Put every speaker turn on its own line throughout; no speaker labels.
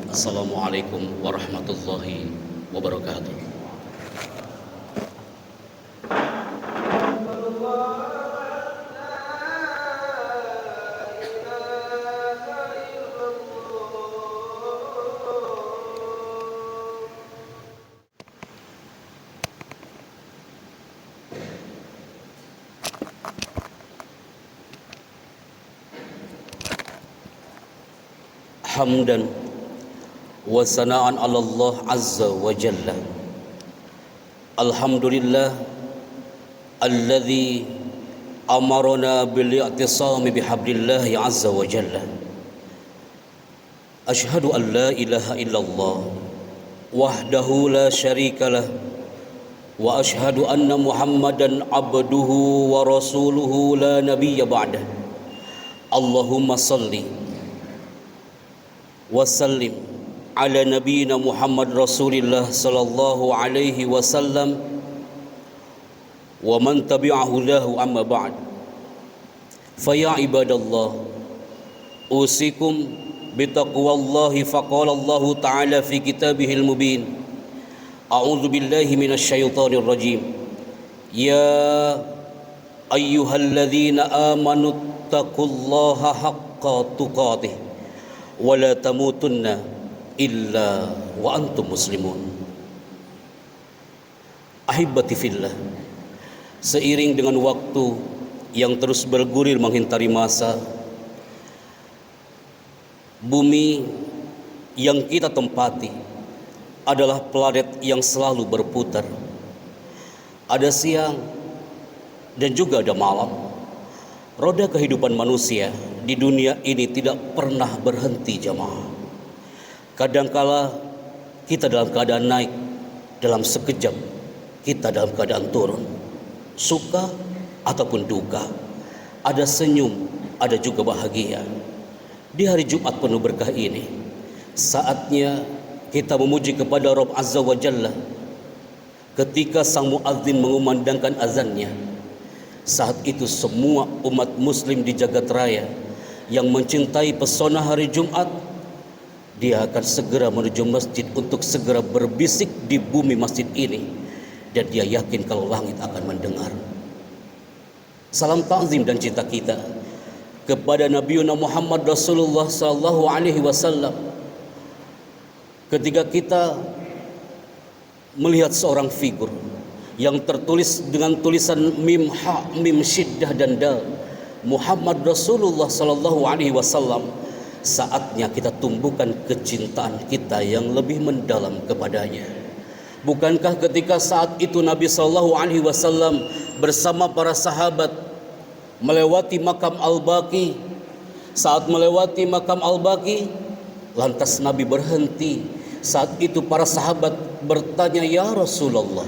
Assalamualaikum warahmatullahi wabarakatuh. Hamdan wa sana'an 'ala Allah azza wa jalla. Alhamdulillah alladzi amarna bil i'tisami bihablillah azza wa jalla. Ashhadu an la ilaha illallah wahdahu la syarikalah wa ashhadu anna Muhammadan abduhu wa rasuluhu la nabiyya ba'dah. Allahumma salli wasallim ala nabiyina Muhammad Rasulillah sallallahu alaihi wasallam wa man tabi'ahu lahu amma ba'd. Fa ya ibadallah usikum bitaqwallahi faqala Allah ta'ala fi kitabihil mubin. A'udzu billahi minasyaitonir rajim. Ya ayyuhalladzina amanu taqullaha haqqa tuqatih wala tamutunna illa wa antum muslimun. Ahibati fillah, seiring dengan waktu yang terus bergulir menghintari masa, bumi yang kita tempati adalah planet yang selalu berputar. Ada siang dan juga ada malam. Roda kehidupan manusia di dunia ini tidak pernah berhenti jamaah. Kadangkala kita dalam keadaan naik, dalam sekejap kita dalam keadaan turun. Suka ataupun duka, ada senyum, ada juga bahagia. Di hari Jumat penuh berkah ini, saatnya kita memuji kepada Rabb Azza wa Jalla. Ketika sang muadzin mengumandangkan azannya, saat itu semua umat muslim di jagat raya yang mencintai pesona hari Jumat, dia akan segera menuju masjid untuk segera berbisik di bumi masjid ini, dan dia yakin kalau langit akan mendengar. Salam ta'zim dan cinta kita kepada Nabi Muhammad Rasulullah sallallahu alaihi wasallam. Ketika kita melihat seorang figur yang tertulis dengan tulisan mim ha mim syiddah dan dal, Muhammad Rasulullah sallallahu alaihi wasallam, saatnya kita tumbuhkan kecintaan kita yang lebih mendalam kepadanya. Bukankah ketika saat itu Nabi sallallahu alaihi wasallam bersama para sahabat melewati makam Al-Baqi? Saat melewati makam Al-Baqi, lantas Nabi berhenti. Saat itu para sahabat bertanya, "Ya Rasulullah,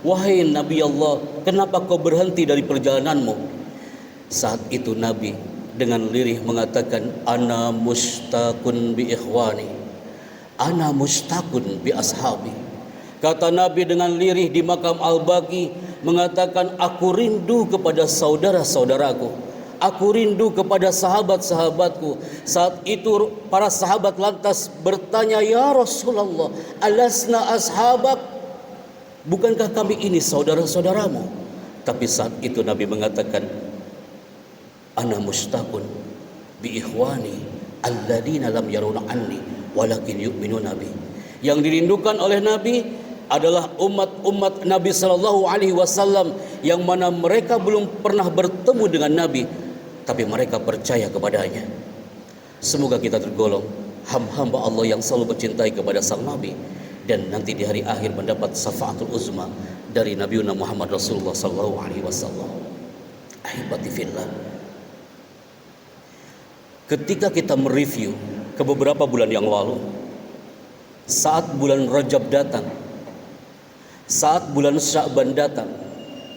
wahai Nabi Allah, kenapa kau berhenti dari perjalananmu?" Saat itu Nabi dengan lirih mengatakan, "Ana mustaqun bi ikhwani, ana mustaqun bi ashabi." Kata Nabi dengan lirih di makam Al-Baqi mengatakan, "Aku rindu kepada saudara-saudaraku, aku rindu kepada sahabat-sahabatku." Saat itu para sahabat lantas bertanya, "Ya Rasulullah, alasna ashabak? Bukankah kami ini saudara-saudaramu?" Tapi saat itu Nabi mengatakan, "Ana mustaqun bi ikhwani alladzina lam yaruna anni walakin yu'minuna bi." Yang dirindukan oleh Nabi adalah umat-umat Nabi sallallahu alaihi wasallam yang mana mereka belum pernah bertemu dengan Nabi, tapi mereka percaya kepadanya. Semoga kita tergolong hamba Allah yang selalu mencintai kepada sang Nabi, dan nanti di hari akhir mendapat syafaatul uzma dari Nabi Muhammad Rasulullah sallallahu alaihi wasallam. Ahibati fillah, ketika kita mereview ke beberapa bulan yang lalu, saat bulan Rajab datang, saat bulan Sya'ban datang,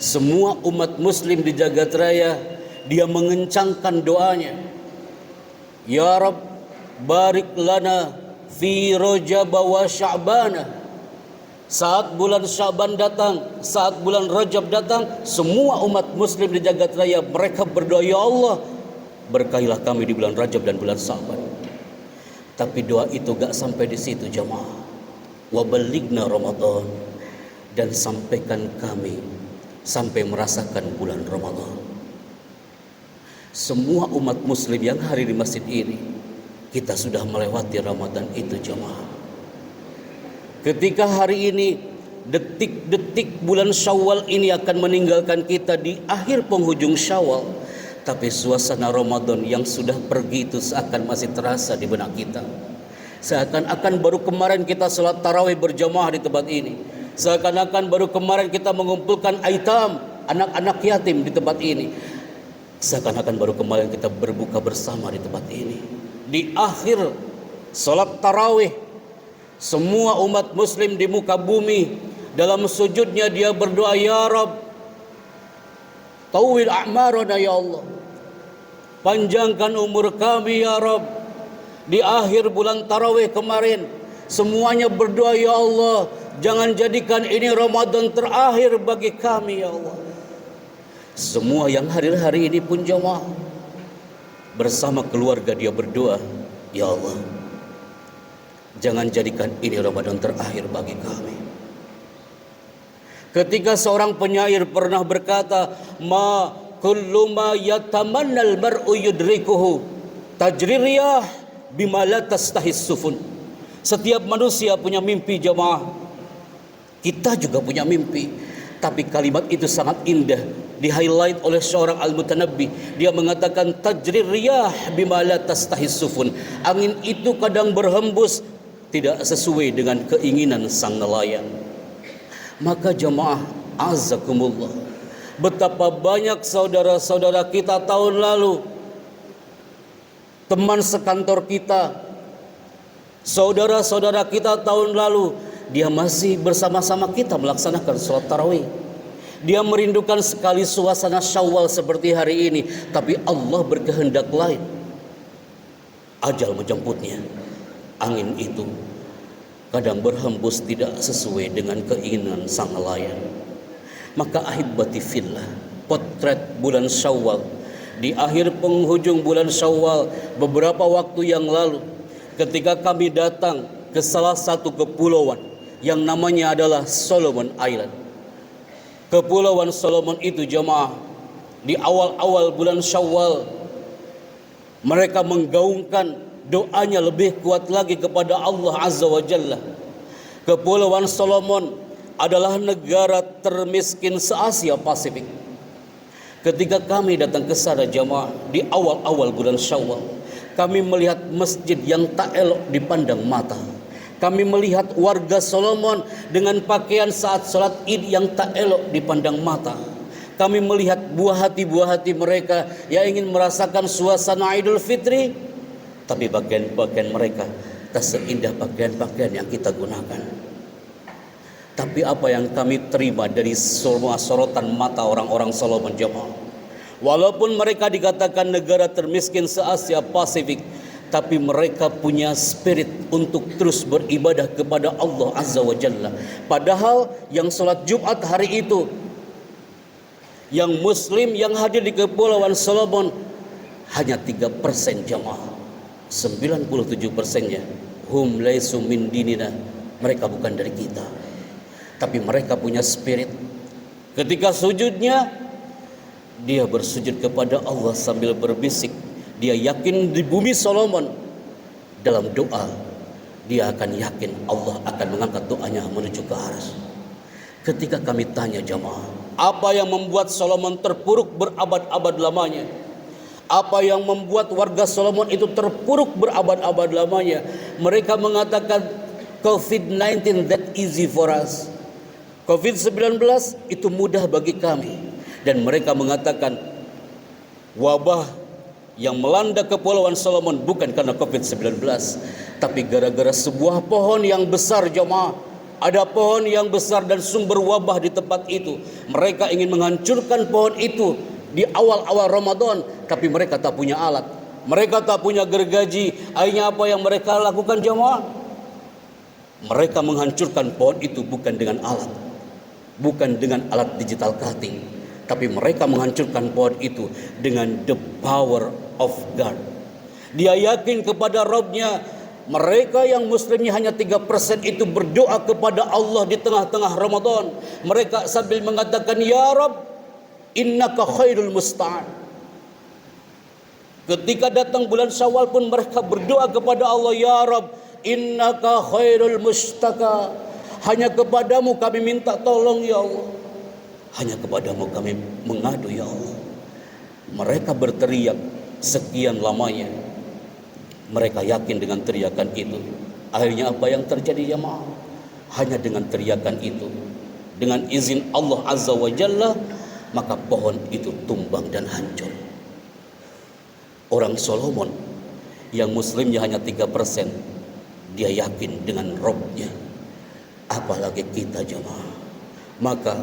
semua umat muslim di jagat raya dia mengencangkan doanya, "Ya Rabb, barik lana fi Rajab wa Sya'bana." Saat bulan Sya'ban datang, saat bulan Rajab datang, semua umat muslim di jagat raya mereka berdoa, "Ya Allah, berkahilah kami di bulan Rajab dan bulan Sya'ban." Tapi doa itu gak sampai di situ jamaah. Wa balighna Ramadan, dan sampaikan kami sampai merasakan bulan Ramadan. Semua umat muslim yang hadir di masjid ini, kita sudah melewati Ramadan itu jamaah. Ketika hari ini, detik-detik bulan Syawal ini akan meninggalkan kita di akhir penghujung Syawal, tapi suasana Ramadan yang sudah pergi itu seakan masih terasa di benak kita. Seakan-akan baru kemarin kita sholat tarawih berjamaah di tempat ini. Seakan-akan baru kemarin kita mengumpulkan aitam, anak-anak yatim di tempat ini. Seakan-akan baru kemarin kita berbuka bersama di tempat ini. Di akhir sholat tarawih, semua umat muslim di muka bumi dalam sujudnya dia berdoa, ya Rabb, tawil a'marana ya Allah, panjangkan umur kami ya Rabb. Di akhir bulan tarawih kemarin, semuanya berdoa, ya Allah, jangan jadikan ini Ramadan terakhir bagi kami ya Allah. Semua yang hadir hari ini pun jamaah bersama keluarga dia berdoa, ya Allah, jangan jadikan ini Ramadan terakhir bagi kami. Ketika seorang penyair pernah berkata, ma kullu ma yatamannal mar'u yudrikuhu tajri riyah bima la tastahis sufun. Setiap manusia punya mimpi jamaah. Kita juga punya mimpi. Tapi kalimat itu sangat indah, di-highlight oleh seorang al-mutanabbi. Dia mengatakan tajri riyah bima la tastahis sufun. Angin itu kadang berhembus tidak sesuai dengan keinginan sang nelayan. Maka jamaah azakumullah, betapa banyak saudara-saudara kita tahun lalu, teman sekantor kita, saudara-saudara kita tahun lalu, dia masih bersama-sama kita melaksanakan sholat tarawih. Dia merindukan sekali suasana Syawal seperti hari ini, tapi Allah berkehendak lain. Ajal menjemputnya. Angin itu kadang berhembus tidak sesuai dengan keinginan sang nelayan. Maka ahibati fillah, potret bulan Syawal di akhir penghujung bulan Syawal beberapa waktu yang lalu, ketika kami datang ke salah satu kepulauan yang namanya adalah Solomon Island. Kepulauan Solomon itu jemaah, di awal-awal bulan Syawal mereka menggaungkan doanya lebih kuat lagi kepada Allah Azza wa Jalla. Kepulauan Solomon adalah negara termiskin se-Asia Pasifik. Ketika kami datang ke sana jamaah di awal-awal bulan Syawal, kami melihat masjid yang tak elok dipandang mata. Kami melihat warga Solomon dengan pakaian saat sholat Id yang tak elok dipandang mata. Kami melihat buah hati mereka yang ingin merasakan suasana Idul Fitri, tapi bagian-bagian mereka tak seindah pakaian-pakaian yang kita gunakan. Tapi apa yang kami terima dari semua sorotan mata orang-orang Solomon jemaah, walaupun mereka dikatakan negara termiskin se-Asia Pasifik, tapi mereka punya spirit untuk terus beribadah kepada Allah Azza wa Jalla. Padahal yang sholat Jumat hari itu, yang muslim yang hadir di Kepulauan Solomon hanya 3% jemaah. 97%-nya hum laisu min dinina, mereka bukan dari kita, tapi mereka punya spirit. Ketika sujudnya, dia bersujud kepada Allah sambil berbisik. Dia yakin di bumi Solomon dalam doa, dia akan yakin Allah akan mengangkat doanya menuju ke arsy. Ketika kami tanya jamaah, apa yang membuat Solomon terpuruk berabad-abad lamanya? Apa yang membuat warga Solomon itu terpuruk berabad-abad lamanya? Mereka mengatakan COVID-19 that easy for us. COVID-19 itu mudah bagi kami. Dan mereka mengatakan wabah yang melanda Kepulauan Solomon bukan karena COVID-19, tapi gara-gara sebuah pohon yang besar jemaah. Ada pohon yang besar dan sumber wabah di tempat itu. Mereka ingin menghancurkan pohon itu di awal-awal Ramadan, tapi mereka tak punya alat, mereka tak punya gergaji. Akhirnya apa yang mereka lakukan jemaah? Mereka menghancurkan pohon itu bukan dengan alat, bukan dengan alat digital cutting, tapi mereka menghancurkan pohon itu dengan the power of God. Dia yakin kepada Rabbnya, mereka yang muslimnya hanya 3% itu berdoa kepada Allah di tengah-tengah Ramadan. Mereka sambil mengatakan, Ya Rabb, innaka khairul musta'an. Ketika datang bulan Syawal pun mereka berdoa kepada Allah, Ya Rabb, innaka khairul mustaka. Hanya kepadamu kami minta tolong ya Allah. Hanya kepadamu kami mengadu ya Allah. Mereka berteriak sekian lamanya. Mereka yakin dengan teriakan itu. Akhirnya apa yang terjadi jemaah? Hanya dengan teriakan itu, dengan izin Allah Azza wa Jalla, maka pohon itu tumbang dan hancur. Orang Solomon yang muslimnya hanya 3%, dia yakin dengan Robnya. Apalagi kita jemaah. Maka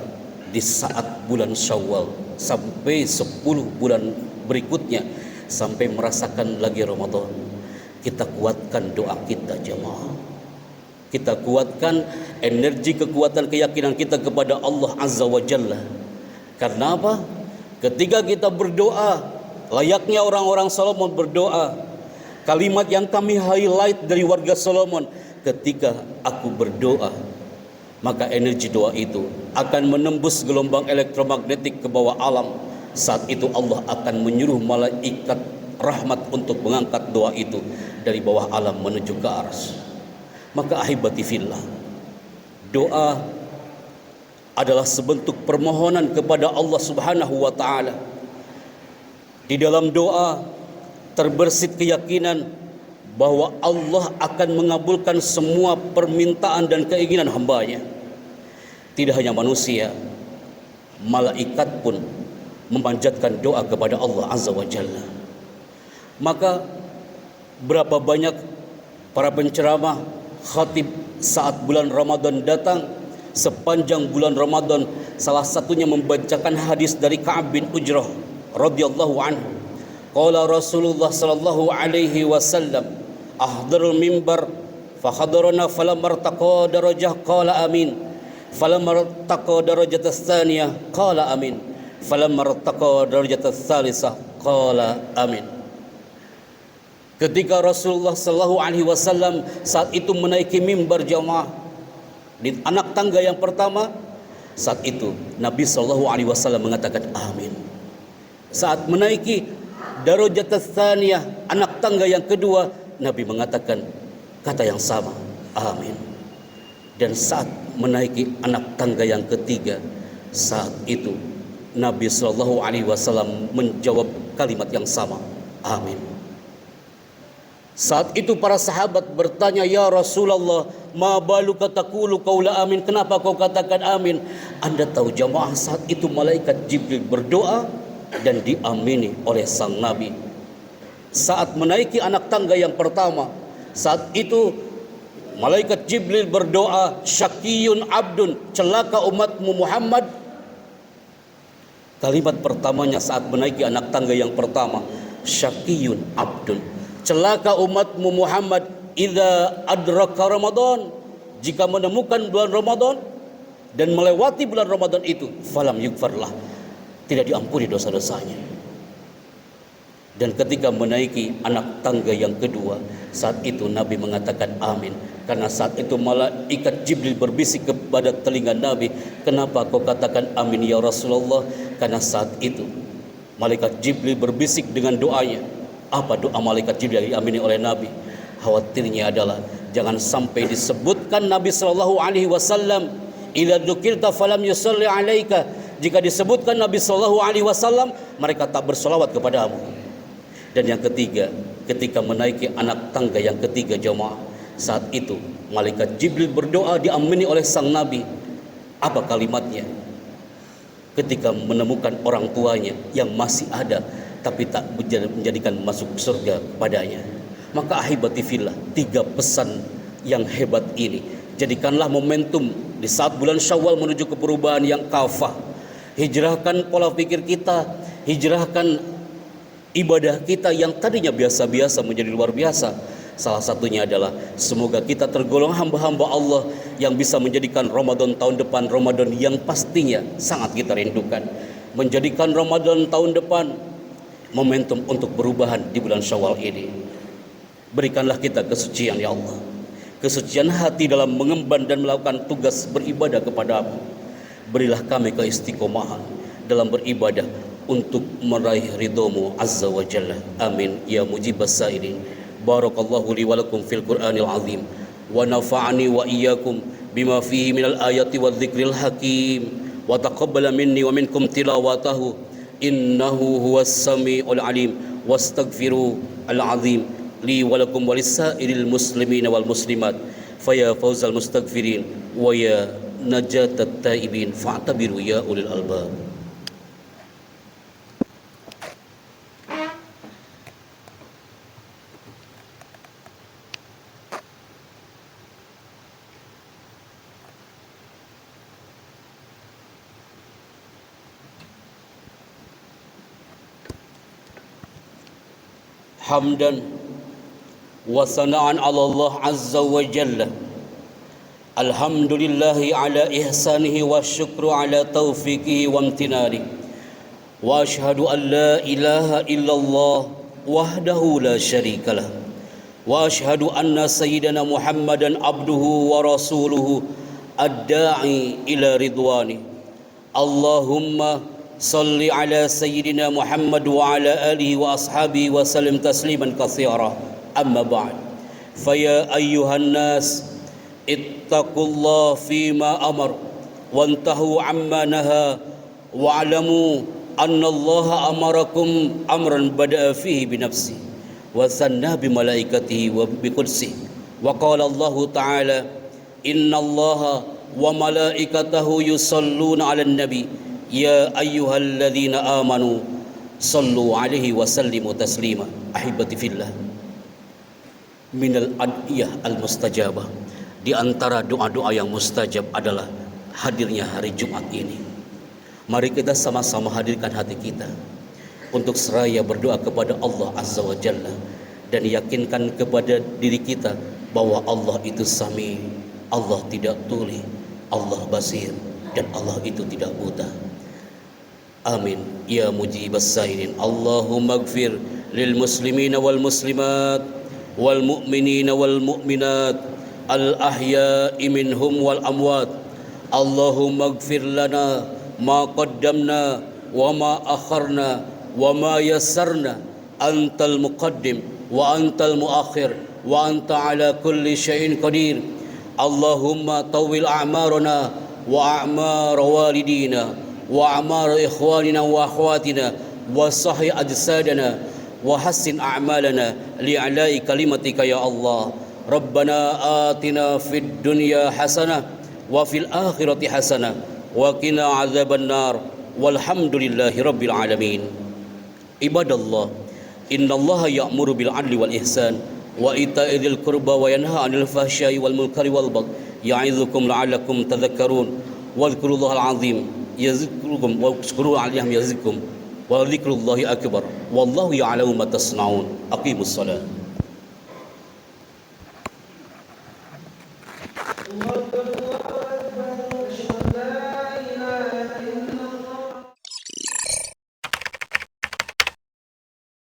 di saat bulan Syawal sampai 10 bulan berikutnya, sampai merasakan lagi Ramadan, kita kuatkan doa kita jemaah. Kita kuatkan energi, kekuatan, keyakinan kita kepada Allah Azza wa Jalla. Karena apa? Ketika kita berdoa, layaknya orang-orang Solomon berdoa, kalimat yang kami highlight dari warga Solomon, ketika aku berdoa, maka energi doa itu akan menembus gelombang elektromagnetik ke bawah alam. Saat itu Allah akan menyuruh malaikat rahmat untuk mengangkat doa itu dari bawah alam menuju ke arsy. Maka ahibati fillah, doa adalah sebentuk permohonan kepada Allah Subhanahu wa taala. Di dalam doa terbersit keyakinan bahwa Allah akan mengabulkan semua permintaan dan keinginan hambanya. Tidak hanya manusia, malaikat pun memanjatkan doa kepada Allah Azza wa Jalla. Maka berapa banyak para penceramah, khatib saat bulan Ramadan datang, sepanjang bulan Ramadan, salah satunya membacakan hadis dari Ka'ab bin Ujrah radhiyallahu anhu. Qala Rasulullah sallallahu alaihi wasallam, ahdarul mimbar fa hadarana falam martaqa darajah qala amin, falam martaqa darajat tsaniyah qala amin, falam martaqa darajat tsalisah qala amin. Ketika Rasulullah sallallahu alaihi wasallam saat itu menaiki mimbar jamaah di anak tangga yang pertama, saat itu Nabi sallallahu alaihi wasallam mengatakan amin. Saat menaiki darajat tsaniyah, anak tangga yang kedua, Nabi mengatakan kata yang sama, amin. Dan saat menaiki anak tangga yang ketiga, saat itu Nabi sallallahu alaihi wasallam menjawab kalimat yang sama, amin. Saat itu para sahabat bertanya, ya Rasulullah, ma baluka taqulu qaula amin, kenapa kau katakan amin? Anda tahu jamaah, saat itu malaikat Jibril berdoa dan diamini oleh sang Nabi. Saat menaiki anak tangga yang pertama, saat itu malaikat Jibril berdoa, syaqiyun abdun, celaka umatmu Muhammad. Kalimat pertamanya saat menaiki anak tangga yang pertama, syaqiyun abdun, celaka umatmu Muhammad idza adraka Ramadan, jika menemukan bulan Ramadan dan melewati bulan Ramadan itu, falam yugfarlah, tidak diampuni dosa-dosanya. Dan ketika menaiki anak tangga yang kedua, saat itu Nabi mengatakan amin. Karena saat itu malaikat Jibril berbisik kepada telinga Nabi, kenapa kau katakan amin ya Rasulullah? Karena saat itu malaikat Jibril berbisik dengan doanya. Apa doa malaikat Jibril yang diamini oleh Nabi? Khawatirnya adalah jangan sampai disebutkan Nabi sallallahu alaihi wasallam, idza dzukirta falam yusalli alaika, jika disebutkan Nabi sallallahu alaihi wasallam mereka tak bersolawat kepadamu. Dan yang ketiga, ketika menaiki anak tangga yang ketiga jemaah, saat itu malaikat Jibril berdoa diamini oleh sang Nabi. Apa kalimatnya? Ketika menemukan orang tuanya yang masih ada tapi tak menjadikan masuk surga padanya. Maka ahibati fillah, 3 pesan yang hebat ini jadikanlah momentum di saat bulan Syawal menuju ke perubahan yang kafah. Hijrahkan pola pikir kita, hijrahkan ibadah kita yang tadinya biasa-biasa menjadi luar biasa. Salah satunya adalah semoga kita tergolong hamba-hamba Allah yang bisa menjadikan Ramadan tahun depan Ramadan yang pastinya sangat kita rindukan. Menjadikan Ramadan tahun depan momentum untuk perubahan di bulan Syawal ini. Berikanlah kita kesucian ya Allah, kesucian hati dalam mengemban dan melakukan tugas beribadah kepadamu. Berilah kami keistiqomahan dalam beribadah untuk meraih ridhamu azza wa jalla. Amin ya mujibas sa'irin. Barakallahu li wa lakum fil Qur'anil azim wa nafa'ani wa iyyakum bima fihi minal ayati wadh-dhikril hakim wa taqabbala minni wa minkum tilawatahu innahu huwas samiul alim. Wastaghfiru al-azim li wa lakum wa lisairil muslimina wal muslimat faya fawzal mustaghfirin wa ya najatat taibin fa'tabiru ya ulil albab. Hamdan wa sana'an ala Allah azza wa jalla. Alhamdulillahi ala ihsanihi wa syukru ala taufiqihi wa amtinani. Wa ashhadu an la ilaha illallah wahdahu la syarikalah. Wa ashhadu anna sayyidana Muhammadan abduhu wa rasuluhu ad-da'i ila ridwani. Allahumma salli ala sayyidina Muhammad wa ala alihi wa ashabihi wa sallim tasliman katsira. Amma ba'd. Faya ayyuhan nas ittaqullaha fima amar wantahu amma naha wa'lamu anna Allah amarakum amran bada'a fihi bi nafsi wa sanna bi malaikatihi wa bi qudsi wa qala Allah ta'ala inna Allah wa malaikatahu yusalluna 'alan nabi ya ayyuhalladzina amanu sallu alaihi wa sallimu taslima. Ahibati fillah, minal adiyah al-mustajabah, di antara doa-doa yang mustajab adalah hadirnya hari Jumat ini. Mari kita sama-sama hadirkan hati kita untuk seraya berdoa kepada Allah azza wa jalla dan yakinkan kepada diri kita bahwa Allah itu Sami, Allah tidak tuli, Allah basir, dan Allah itu tidak buta. Amin ya mujibas sa'irin. Allahumma ighfir lil muslimina wal muslimat wal mu'minina wal mu'minat al ahya'i minhum wal amwat. Allahumma ighfir lana ma qaddamna wa ma akharna wa ma yassarna. Antal muqaddim wa antal muakhir wa anta ala kulli syai'in qadir. Allahumma tawil a'marana wa a'mar walidina wa a'mar ikhwanina wa akhwatina wa sahih ajsadana wa hassin a'malana li'ala'i kalimatika ya Allah. Rabbana atina fid dunya hasanah wa fil akhirati hasanah wa qina azaban nar walhamdulillahi rabbil alamin. Ibadallah, innallaha ya'muru bil adli wal ihsan wa ita'i dzil qurba wa yanha 'anil fahsya'i wal munkari wal baghi ya'idzukum la'allakum tadhakkarun. Wadhkurullahal azim yazkurukum washkuru 'alaihi yazidkum wa dzikrullahi akbar wallahu ya'lamu ma tasna'un. Aqimus shalah.